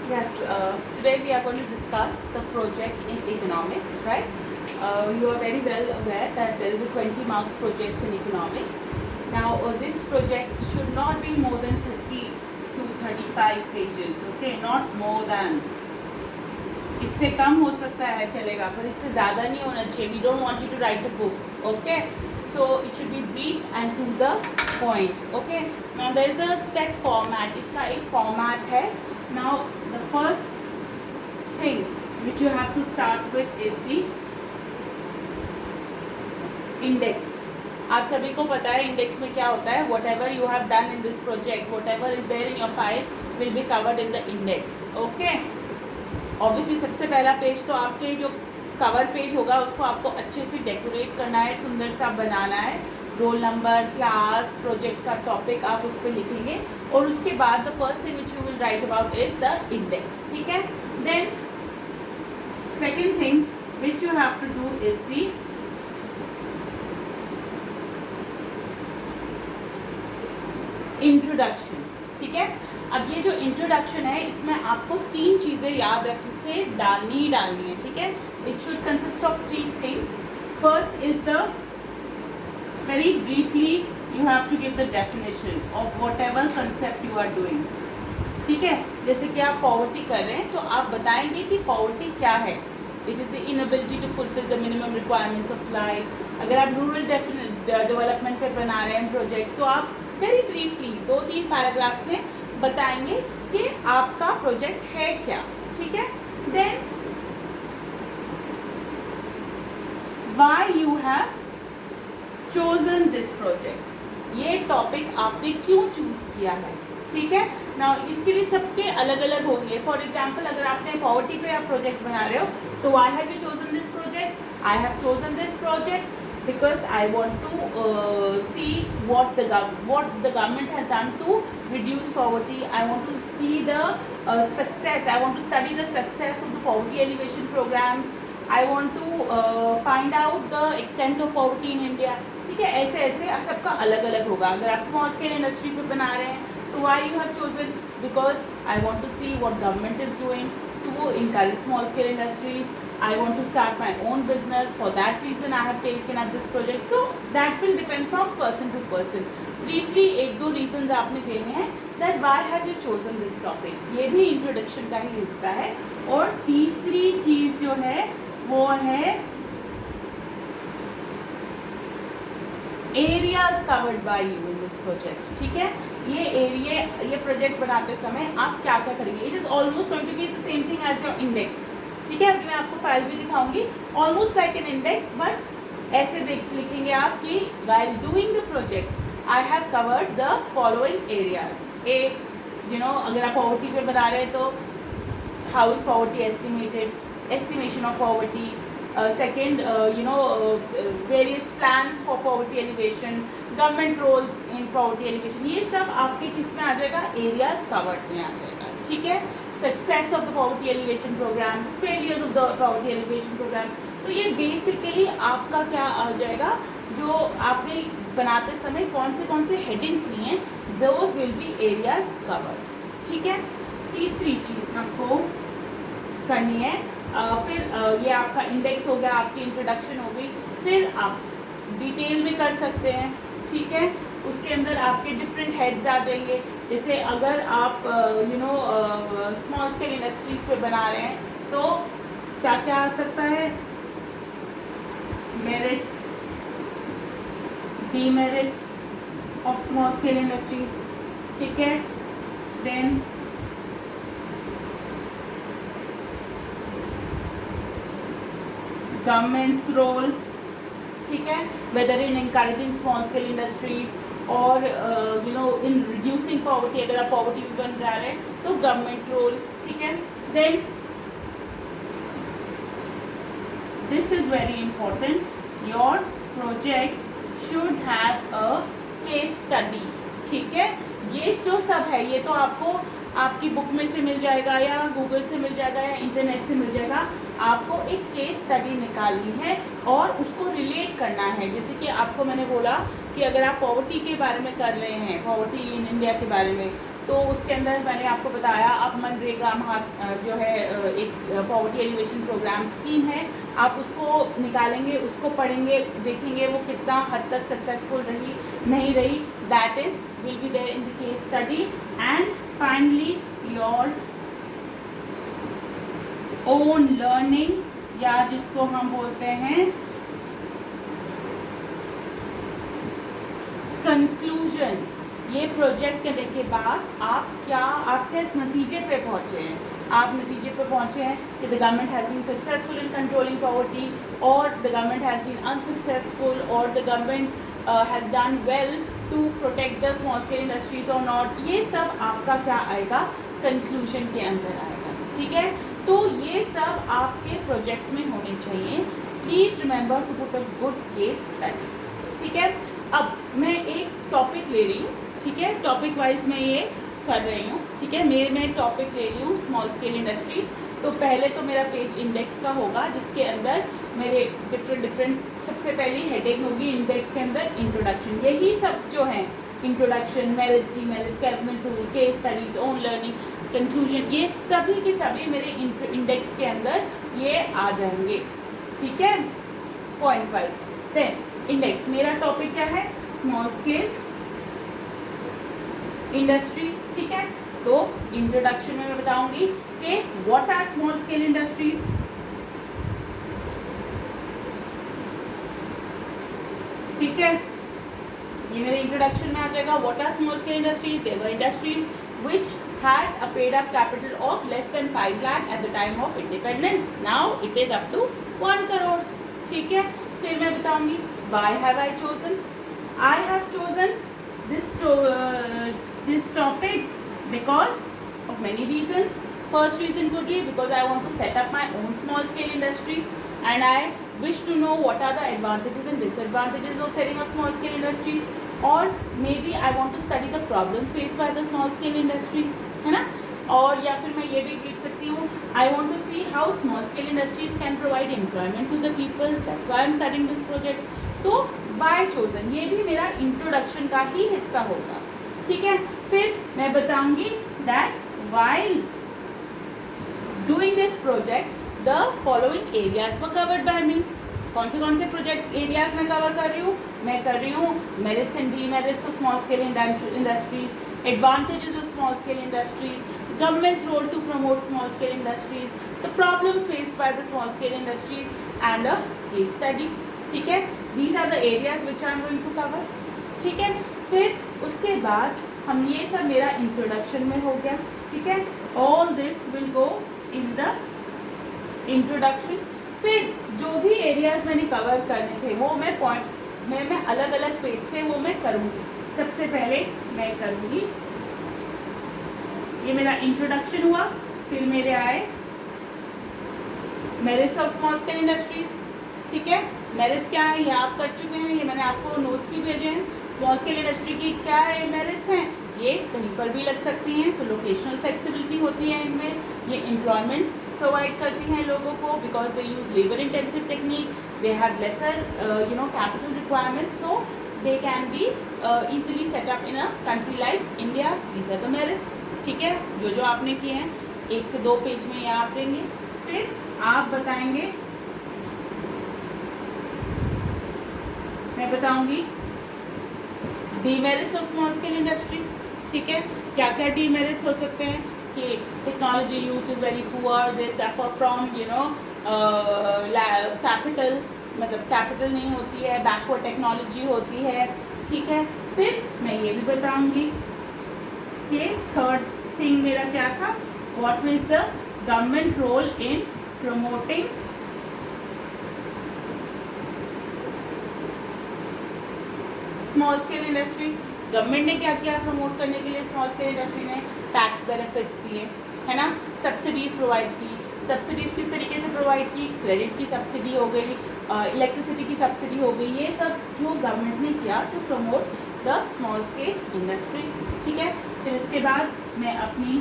Yes, today we are going to discuss the project in economics, right? You are very well aware that there is a 20 marks project in economics. Now, this project should not be more than 30 to 35 pages, okay? Not more than. इससे कम हो सकता है चलेगा, पर इससे ज़्यादा नहीं होना चाहिए. We don't want you to write a book, okay? So it should be brief and to the point, okay? Now there is a set format. इसका एक format है. Now the first thing which you have to start with is the index. आप सभी को पता है index में क्या होता है. Whatever you have done in this project, whatever is there in your file will be covered in the index, okay? Obviously सबसे पहला पेज तो आपके जो कवर पेज होगा उसको आपको अच्छे से डेकोरेट करना है, सुंदर सा बनाना है. रोल नंबर, क्लास, प्रोजेक्ट का टॉपिक आप उस पर लिखेंगे और उसके बाद the first thing which you will write about is the index. ठीक है. Then second thing which you have to do is the introduction. ठीक है. अब ये जो इंट्रोडक्शन है इसमें आपको 3 चीज़ें याद रखने से डालनी ही डालनी है. ठीक है. It should consist of 3 things. First is the very briefly you have to give the definition of whatever concept you are doing. ठीक है. जैसे कि आप पॉवर्टी कर रहे हैं तो आप बताएंगे कि पॉवर्टी क्या है. It is the inability to fulfil the minimum requirements of life. अगर आप रूरल डेवलपमेंट पे बना रहे हैं प्रोजेक्ट तो आप वेरी ब्रीफली 2-3 पैराग्राफ्स में बताएंगे कि आपका प्रोजेक्ट है क्या. ठीक है. Then why you have chosen this project. ये टॉपिक आपने क्यों चूज किया है. ठीक है. ना इसके लिए सबके अलग अलग होंगे. फॉर एग्जाम्पल अगर आपने पॉवर्टी पे आप प्रोजेक्ट बना रहे हो तो why have you chosen this project. I have chosen this project because I want to see what the government has done to reduce poverty. I want to see the success. I want to study the success of the poverty alleviation programs. I want to find out the extent of poverty in India. ठीक है. ऐसे ऐसे सबका अलग अलग होगा. अगर आप स्मॉल स्केल इंडस्ट्री पे बना रहे हैं तो why you have chosen? Because I want to see what government is doing to encourage small scale industries. I want to start my own business. For that reason I have taken up this project. So that will depend from person to person. Briefly 1-2 reasons आपने देने हैं that why have you chosen this topic. ये भी introduction का ही हिस्सा है. और तीसरी चीज़ जो है वो है areas covered by you in this project. ठीक है. ये प्रोजेक्ट बनाते समय आप क्या क्या करेंगे. It is almost going to be the same thing as your index. ठीक है. अभी मैं आपको फाइल भी दिखाऊंगी. Almost like an index but ऐसे लिखेंगे आप कि while doing the project I have covered the following areas. अगर आप पॉवर्टी पे बना रहे हैं तो how is poverty estimated, estimation of poverty. Second, various plans for poverty alleviation, government roles in poverty alleviation. ये सब आपके किस में आ जाएगा. एरियाज कवर्ड में आ जाएगा. ठीक है. Success of the poverty alleviation programmes, failure of the poverty alleviation programme. तो ये बेसिकली आपका क्या आ जाएगा जो आपने बनाते समय कौन से हेडिंग्स लिए हैं those will be areas covered. ठीक है. तीसरी चीज़ हमको करनी है फिर ये आपका इंडेक्स हो गया, आपकी इंट्रोडक्शन हो गई. फिर आप डिटेल में कर सकते हैं. ठीक है. उसके अंदर आपके डिफरेंट हेड्स आ जाएंगे. जैसे अगर आप स्मॉल स्केल इंडस्ट्रीज पे बना रहे हैं तो क्या क्या आ सकता है. Merits, demerits of small scale industries. ठीक है. Then government's role. ठीक है. Whether in encouraging small scale industries और इन रिड्यूसिंग पॉवर्टी. अगर आप पॉवर्टी भी बन रहा है तो गवर्नमेंट रोल. ठीक है. Then this is very important. Your project should have a case study. ठीक है. ये जो सब है ये तो आपको आपकी बुक में से मिल जाएगा या गूगल से मिल जाएगा या इंटरनेट से मिल जाएगा. आपको एक केस स्टडी निकालनी है और उसको रिलेट करना है. जैसे कि आपको मैंने बोला कि अगर आप पॉवर्टी के बारे में कर रहे हैं, पॉवर्टी इन इंडिया के बारे में, तो उसके अंदर मैंने आपको बताया, आप मनरेगा जो है एक पॉवर्टी एलिवेशन प्रोग्राम स्कीम है, आप उसको निकालेंगे, उसको पढ़ेंगे, देखेंगे वो कितना हद तक सक्सेसफुल रही नहीं रही, that is will be there in the case study. And finally your own learning, या जिसको हम बोलते हैं कंक्लूजन। ये प्रोजेक्ट करने के बाद आप किस नतीजे पे पहुँचे हैं? आप नतीजे पे पहुँचे हैं कि the government has been successful in controlling poverty, और the government has been unsuccessful, और the government has done well to protect the small scale industries और नॉट। ये सब आपका क्या आएगा? कंक्लूजन के अंदर आएगा, ठीक है। तो ये सब आपके प्रोजेक्ट में होने चाहिए। Please remember to put a good case study, ठीक है। अब मैं एक टॉपिक ले रही हूँ, ठीक है, टॉपिक वाइज मैं ये कर रही हूँ, ठीक है। मैं टॉपिक ले रही हूँ स्मॉल स्केल इंडस्ट्रीज। तो पहले तो मेरा पेज इंडेक्स का होगा, जिसके अंदर मेरे डिफरेंट सबसे पहली हेडिंग होगी इंडेक्स के अंदर इंट्रोडक्शन। यही सब जो है introduction, merits, demerits, calculate rule, case studies, own learning, conclusion, ये सभी के सभी मेरे इंडेक्स के अंदर ये आ जाएंगे, ठीक है। Point 5 then index. मेरा टॉपिक क्या है? स्मॉल स्केल इंडस्ट्रीज, ठीक है। तो इंट्रोडक्शन में मैं बताऊंगी कि what are small scale industries, ठीक है। ये मेरे इंट्रोडक्शन में आ जाएगा। What are small scale industries? They were industries which had a paid up capital of less than 5 lakh at the time of independence. Now it is up to 1 crore, ठीक है। फिर मैं बताऊंगी why have I chosen? I have chosen this topic because of many reasons. First reason could be because I want to set up my own small scale industry, and I wish to know what are the advantages and disadvantages of setting up small scale industries. और maybe I want to study the problems face by the small scale industries, है ना। और या फिर मैं ये भी लिख सकती हूँ, I want to see how small scale industries can provide employment to the people, that's why I am studying this project. तो वाई चोजन, ये भी मेरा इंट्रोडक्शन का ही हिस्सा होगा, ठीक है। फिर मैं बताऊंगी that why doing this project the following areas were covered by me. कौन से प्रोजेक्ट एरियाज में कवर कर रही हूँ? मैं कर रही हूँ merits and demerits of small scale industries, advantages of small scale industries, government's role to promote small scale industries, the problems faced by the small scale industries and a case study, ठीक है। These are the areas which I am going to cover, ठीक है। फिर उसके बाद हम ये सब मेरा इंट्रोडक्शन में हो गया, ठीक है। All this will go in the introduction. फिर जो भी एरियाज मैंने कवर करने थे वो मैं अलग अलग पेज से वो मैं करूँगी। सबसे पहले मैं करूँगी, ये मेरा इंट्रोडक्शन हुआ, फिर मेरे आए merits of small scale industries, ठीक है। मेरिट्स क्या है ये आप कर चुके हैं, ये मैंने आपको नोट्स भी भेजे हैं। स्मॉल स्केल इंडस्ट्री की क्या है मेरिट्स हैं? ये कहीं पर भी लग सकती हैं, तो लोकेशनल फ्लेक्सिबिलिटी होती है इनमें, ये एम्प्लॉयमेंट्स प्रोवाइड करती हैं लोगों को because they use labour intensive technique, they have laser capital requirements, so they can be easily set up in a country like India. These are the merits, ठीक है। जो आपने किए हैं 1 से 2 पेज में ये आप देंगे। फिर आप बताएंगे, मैं बताऊंगी demerits of small scale industry, ठीक है। क्या क्या डीमेरिट्स हो सकते हैं कि technology use is very poor, they suffer from capital, मतलब कैपिटल नहीं होती है, बैकवर्ड टेक्नोलॉजी होती है, ठीक है। फिर मैं ये भी बताऊंगी कि थर्ड थिंग मेरा क्या था, what is the government role in promoting small scale industry. Government ने क्या किया प्रमोट करने के लिए स्मॉल स्केल इंडस्ट्री ने? टैक्स बेनिफिट्स दिए, है ना, सब्सिडीज प्रोवाइड की। सब्सिडीज किस तरीके से प्रोवाइड की? क्रेडिट की सब्सिडी हो गई, इलेक्ट्रिसिटी की सब्सिडी हो गई, ये सब जो गवर्नमेंट ने किया to promote the small scale industry, ठीक है। फिर इसके बाद मैं अपनी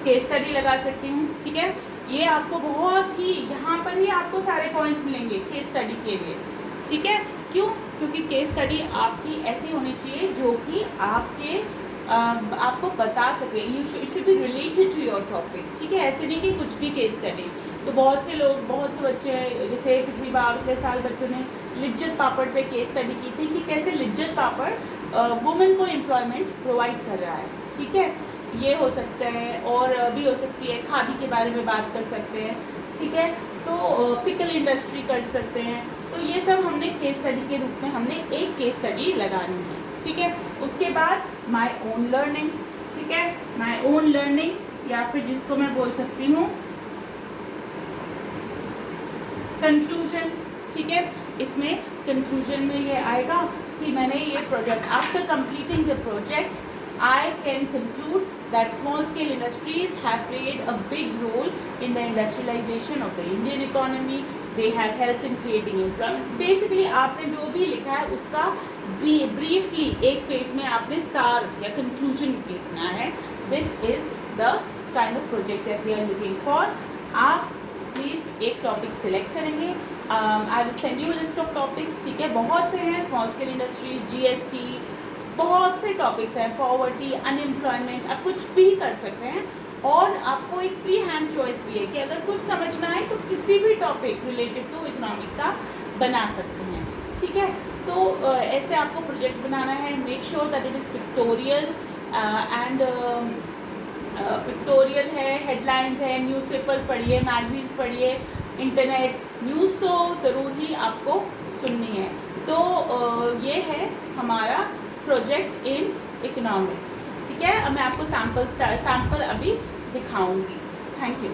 केस स्टडी लगा सकती हूँ, ठीक है। ये आपको बहुत ही यहाँ पर ही आपको सारे पॉइंट्स मिलेंगे केस स्टडी के लिए, ठीक है। क्यों? क्योंकि केस स्टडी आपकी ऐसी होनी चाहिए जो कि आपको बता सके, it should be related to your topic, ठीक है। ऐसे नहीं कि कुछ भी केस स्टडी। तो बहुत से बच्चे, जैसे पिछले साल बच्चों ने लिज्जत पापड़ पे केस स्टडी की थी कि कैसे लिज्जत पापड़ वुमेन को एम्प्लॉयमेंट प्रोवाइड कर रहा है, ठीक है। ये हो सकता है, और भी हो सकती है, खादी के बारे में बात कर सकते हैं, ठीक है। तो पिकल इंडस्ट्री कर सकते हैं। तो ये सब हमने केस स्टडी के रूप में हमने एक केस स्टडी लगानी है, ठीक है। उसके बाद माय ओन लर्निंग, ठीक है, माय ओन लर्निंग, या फिर जिसको मैं बोल सकती हूँ कंक्लूजन, ठीक है। इसमें कंक्लूजन में ये आएगा कि मैंने ये project, after completing the project I can conclude that small scale industries have played a big role in the industrialization of the Indian economy. They have helped in creating employment. Basically आपने जो भी लिखा है उसका briefly एक page में आपने सार या conclusion लिखना है. This is the kind of project that we are looking for. आप प्लीज़ एक टॉपिक सिलेक्ट करेंगे. I will send you list of topics, ठीक है. बहुत से हैं, स्मॉल स्केल इंडस्ट्रीज, GST, बहुत से टॉपिक्स हैं, पॉवर्टी, अनएम्प्लॉयमेंट, आप कुछ भी कर सकते हैं. और आपको एक फ्री हैंड चॉइस भी है कि अगर कुछ समझना है तो किसी भी टॉपिक रिलेटेड टू इकोनॉमिक्स आप बना सकते हैं, ठीक है. तो ऐसे आपको प्रोजेक्ट बनाना है. Make sure that it is pictorial and pictorial है, हेडलाइंस है, न्यूज़पेपर्स पढ़िए, मैगजीन्स पढ़िए, इंटरनेट न्यूज़ तो ज़रूर ही आपको सुननी है. तो ये है हमारा प्रोजेक्ट इन इकोनॉमिक्स, ठीक है. अब मैं आपको सैम्पल अभी दिखाऊंगी. Thank you.